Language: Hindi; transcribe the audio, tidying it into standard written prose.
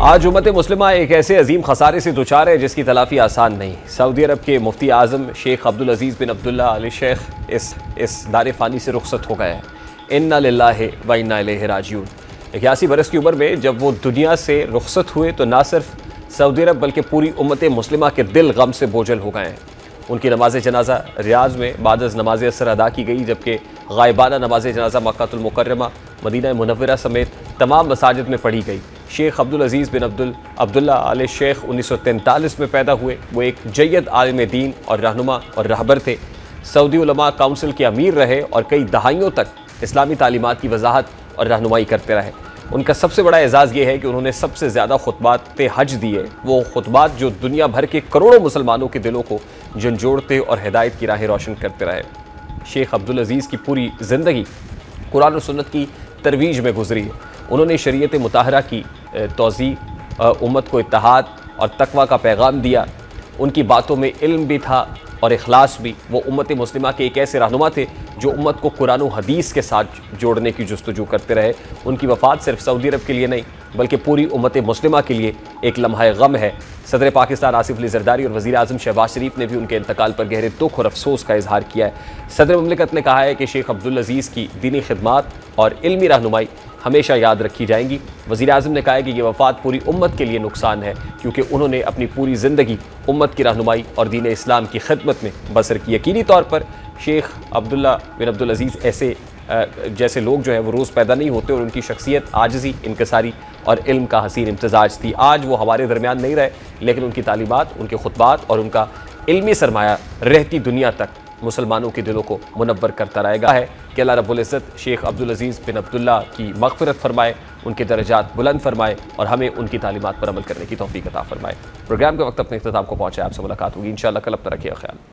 आज उम्मत मुस्लिमा एक ऐसे अजीम खसारे से दुचार है जिसकी तलाफी आसान नहीं। सऊदी अरब के मुफ्ती आज़म शेख अब्दुल अजीज़ बिन अब्दुल्ला आल शेख इस दारे फ़ानी से रुखसत हो गए हैं। इन्ना लिल्लाहि व इन्ना इलैहि राजिऊन। 81 बरस की उम्र में जब वो दुनिया से रुखसत हुए तो ना सिर्फ सऊदी अरब बल्कि पूरी उम्मत मुस्लिमा के दिल गम से बोझल हो गए हैं। उनकी नमाज जनाजा रियाज में बाद नमाज असर अदा की गई, जबकि गायबाना नमाज जनाजा मक्कातुल मुकर्रमा मदीना मुनव्वरा समेत तमाम मसाजिद में पढ़ी गई। शेख अब्दुल अजीज़ बिन अब्दुल्ला आल शेख 1943 में पैदा हुए। वो एक जय्यद आलिम दीन और रहनुमा और रहबर थे। सऊदी उलमा काउंसिल के अमीर रहे और कई दहाइयों तक इस्लामी तालीमात की वजाहत और रहनुमाई करते रहे। उनका सबसे बड़ा एजाज़ ये है कि उन्होंने सबसे ज़्यादा खुतबात हज दिए, वो खुतबात जो दुनिया भर के करोड़ों मुसलमानों के दिलों को झंझोड़ते और हिदायत की राहें रोशन करते रहे। शेख अब्दुल अजीज़ की पूरी ज़िंदगी कुरान और सुन्नत की तरवीज में गुजरी है। उन्होंने शरीयत मुताहरा की तौज़ी, उम्मत को इत्तेहाद और तकवा का पैगाम दिया। उनकी बातों में इल्म भी था और इखलास भी। वो उम्मत मुस्लिमा के एक ऐसे रहनुमा थे जो उम्मत को कुरान और हदीस के साथ जोड़ने की जुस्तजू करते रहे। उनकी वफ़ात सिर्फ सऊदी अरब के लिए नहीं बल्कि पूरी उम्मत मुस्लिमा के लिए एक लम्हा गम है। सदर पाकिस्तान आसिफ अली ज़रदारी और वज़ीर आज़म शहबाज शरीफ ने भी उनके इंतकाल पर गहरे दुख और अफसोस का इजहार किया है। सदर ममलिकत ने कहा है कि शेख अब्दुल अजीज़ की दीनी खिदमात और इल्मी रहनुमाई हमेशा याद रखी जाएंगी। वज़ीर आज़म ने कहा है कि यह वफ़ात पूरी उम्मत के लिए नुकसान है, क्योंकि उन्होंने अपनी पूरी ज़िंदगी उम्मत की रहनुमाई और दीन इस्लाम की खिदमत में बसर की। यकीनी तौर पर शेख अब्दुल्ला बिन अब्दुल अजीज़ ऐसे जैसे लोग जो हैं वो रोज़ पैदा नहीं होते और उनकी शख्सियत आजिज़ी, इनकसारी और इल्म का हसीन इम्तजाज थी। आज वो हमारे दरमियान नहीं रहे, लेकिन उनकी तालीमात, उनके खुतबात और उनका इल्मी सरमाया रहती दुनिया तक मुसलमानों के दिलों को मुनव्वर करता रहेगा। है कि अल्लाह रब्बुल इज़्ज़त शेख अब्दुल अजीज़ बिन अब्दुल्ला की मग़फ़िरत फ़रमाए, उनके दर्जात बुलंद फ़रमाए और हमें उनकी तालीमात पर अमल करने की तौफ़ीक़ अता फ़रमाए। प्रोग्राम के वक्त अपने इख्तिताम को पहुँचे। आपसे मुलाकात होगी इंशाअल्लाह कल। अपना रखिए ख्याल।